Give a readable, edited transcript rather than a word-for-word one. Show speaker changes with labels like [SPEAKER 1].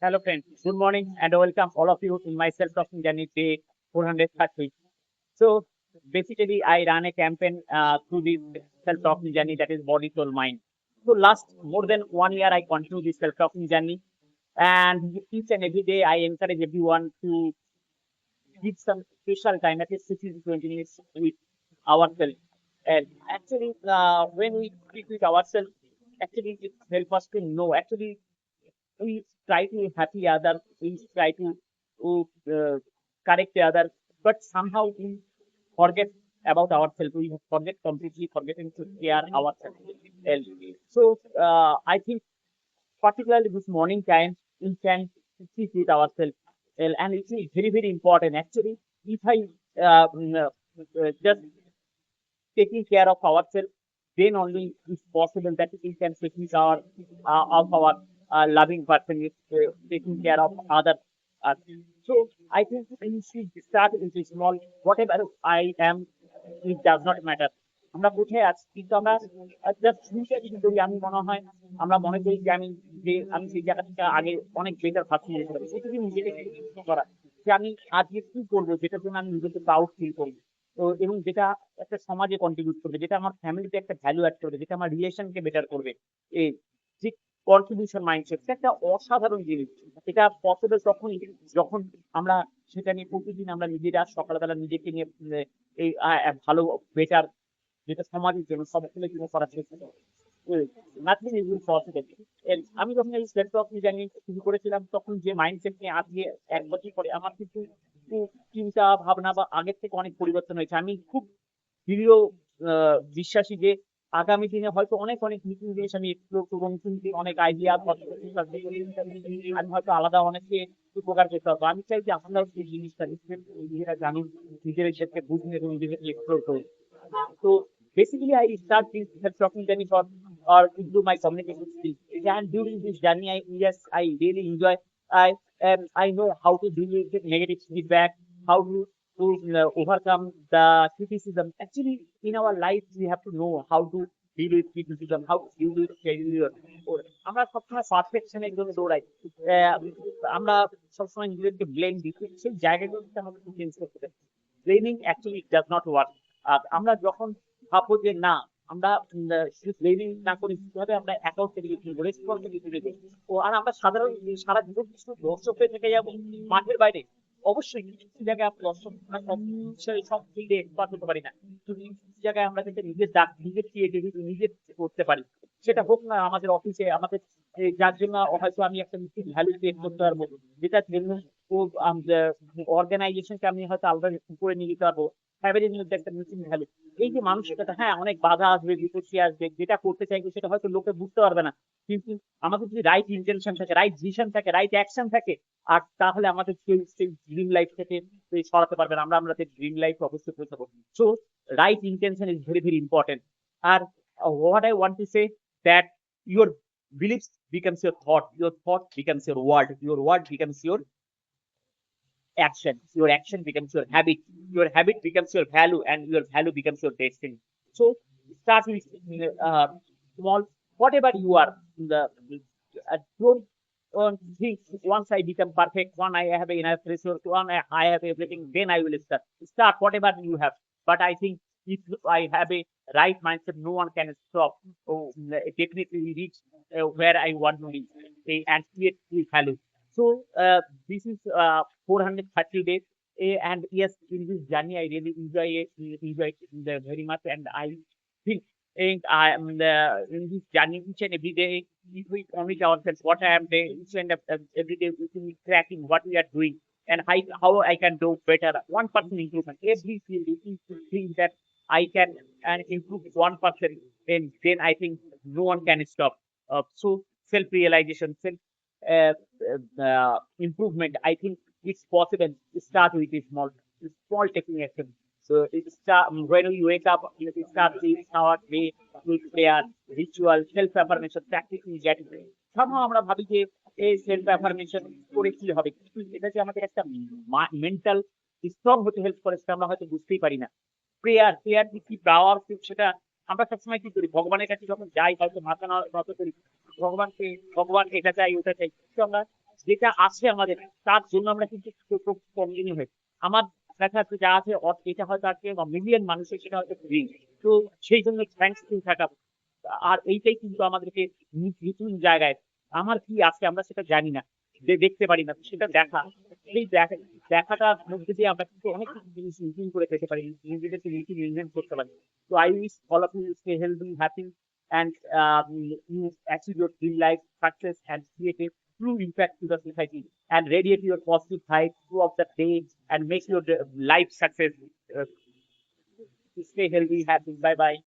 [SPEAKER 1] Hello, friends. Good morning and welcome all of you in my self-talking journey day 430. So, basically, I run a campaign through this self-talking journey that is body, soul, mind. So, last more than 1 year, I continue this self-talking journey, and each and every day, I encourage everyone to give some special time, at least 15 to 20 minutes with ourselves. And actually, when we speak with ourselves, actually, it helps us to know. Actually, we try to happy others, we try to correct the other, but somehow we forget about ourselves. We forget completely, forgetting to care ourselves. else. So I think particularly this morning time, we can sit with ourselves, and it's very very important. Actually, if I just taking care of ourselves, then only is possible that we can take care of our loving person, is taking care of other. Uh, so I think we should start with a small, whatever I am, it does not matter. আমরা কোথায় আছি কিন্তু আমরা just শুরুটা যদি করি, আমি মনে হয় আমরা মনে করি যে আমি সেই জায়গা থেকে আগে অনেক বেটার ভাবছি যেতে পারি, সেটুকু নিজেকে করা যে আমি আজকে কি করবো যেটার জন্য আমি নিজেকে প্রাউড ফিল করবো। তো এবং যেটা একটা সমাজে কন্ট্রিবিউট করবে, যেটা আমার ফ্যামিলিতে একটা ভ্যালু অ্যাড করবে, যেটা আমার রিলেশনকে বেটার করবে। এই যে কন্ট্রিবিউশন মাইন্ডসেট একটা অসাধারণ জিনিস। এটা পসিবল তখনই যখন আমরা সেটা নিয়ে প্রতিদিন আমরা নিজেরা সকালবেলা নিজেকে নিয়ে এই ভালো বেটার যেটা সমাজের জন্য সকলের জন্য করার চেষ্টা করি। Nothing is possible. আমি যখন এই সেলফ টক জানি শুরু করেছিলাম, তখন যে মাইন্ডসেট নিয়ে আজকে 1 বছর পরে আমার কিছু চিন্তা ভাবনা বা আগের থেকে অনেক পরিবর্তন হয়েছে। আমি খুব দৃঢ় বিশ্বাসী যে আগামী দিনে হয়তো অনেক অনেক নতুন জিনিস আমি এক্সপ্লোর করবো, নতুন অনেক আইডিয়া আমি হয়তো আলাদা অনেককে উপকার করতে পারবো। আমি চাই যে আপনারাও সেই জিনিসটা নিজেরা জানুন, নিজের ক্ষেত্রে বুঝুন এবং নিজেদেরকে এক্সপ্লোর করুন। So basically, I start this self-talking journey for or improve my communication skills. And during this journey, yes, I really enjoy. I know how to deal with the negative feedback, how to overcome the criticism. Actually, in our life, we have to know how to deal with criticism, how to deal with failure. আমরা সবসময় পারফেকশনের জন্য দৌড়াই। আহ, আমরা সবসময় নিজেদেরকে blame দিই, কিন্তু সেই জায়গাগুলোতে আমাদের চেঞ্জ করতে হবে। Blaming actually does not work. আমরা যখন ভাববো যে না, আমরা শুধু ব্লেমিং না করে কিভাবে আমরা অ্যাকাউন্টেবিলিটি নেবো, রেসপন্সিবিলিটি নেবো। আর আমরা সাধারণ সারা জীবন কিছু দর্শক হয়ে থেকে যাবো মাঠের বাইরে। অবশ্যই কিছু কিছু জায়গায় আমরা দর্শক সব বিষয়ে সব ফিল্ডে এক্সপার্ট হতে পারি না, কিন্তু কিছু কিছু জায়গায় আমরা কিন্তু নিজের ডাক নিজের ক্রিয়েটিভিটি নিজে করতে পারি। সেটা হোক না আমাদের অফিসে, আমাদের যার জন্য হয়তো আমি একটা নতুন ভ্যালু ক্রিয়েট করতে পারবো, যেটার জন্য ও অর্গানাইজেশনকে আমি হয়তো আলাদা উপরে নিয়ে যেতে পারবো। ফ্যামিলির মধ্যে একটা নতুন ভ্যালু। এই যে মানসিকতা, হ্যাঁ অনেক বাধা আসবে, বিপত্তি আসবে, যেটা করতে চাইবো সেটা হয়তো লোকে বুঝতে পারবে না, কিন্তু আমাদের যদি রাইট ইন্টেনশন থাকে, রাইট ভিশন থাকে, রাইট অ্যাকশন থাকে, আর তাহলে আমাদের কেউ সেই ড্রিম লাইফ থেকে সরাতে পারবে না। আমাদের ড্রিম লাইফ অবশ্যই পৌঁছাবো। So right intention is very very important. আর what I want to say that your beliefs becomes your thought becomes your word becomes your action, your action becomes your habit becomes your value, and your value becomes your destiny. So start with small, whatever you are. Don't think once I become perfect, one I have enough resource, one I have everything, then I will start. Start whatever you have. But I think if I have a right mindset, no one can stop. Oh, definitely reach where I want to reach, and create value. So this is 430 days. And yes, in this journey, I really enjoy it very much. And I think I am in this journey each and every day. If we commit ourselves, what I am doing each and every day, we can be tracking what we are doing and how I can do better. 1% improvement. Every field, if you think that I can and improve 1%, then I think no one can stop. So self realization, self uh, improvement. I think it's possible to start with a small taking action. So it start when you wake up, you start this our day with prayer, ritual, self affirmation, practicing gratitude. Somehow আমরা ভাবি যে এই self affirmation করে কি হবে, কিন্তু এটা যে আমাদের একটা মেন্টাল স্ট্রং হতে হেল্প করে সেটা আমরা হয়তো বুঝতেই পারি না। প্রেয়ার যে কি পাওয়ার, সেটা আমরা সবসময় কি করি, ভগবানের কাছে যখন যাই হয়তো মাথা নত করি, ভগবানকে ভগবান এটা চাই ওটা চাই, কিন্তু আমরা যেটা আছে আমাদের তার জন্য আমরা কিন্তু কন্টিনিউ হই। আমার দেখা যাচ্ছে যা আছে এটা হয়তো আজকে মিলিয়ন মানুষের সেটা হয়তো ফ্রি। তো সেই জন্য থ্যাঙ্কসফুল থাকা। আর এইটাই কিন্তু আমাদেরকে নতুন জায়গায় আমার কি আছে আমরা সেটা জানি না। দেখতে পারি না। সেটা দেখা। সেই দেখাটার মধ্যে দিয়ে আমরা কিন্তু অনেক কিছু জিনিস ইনক্লুড করে পেতে পারি। নিজেদেরকে ইনভেন্ট করতে পারি। So I wish all of you stay healthy, happy, and you achieve your dream life, success, and create a true impact to the society, and radiate your positive vibe throughout the day, and make your life success. Stay healthy, happy. Bye bye.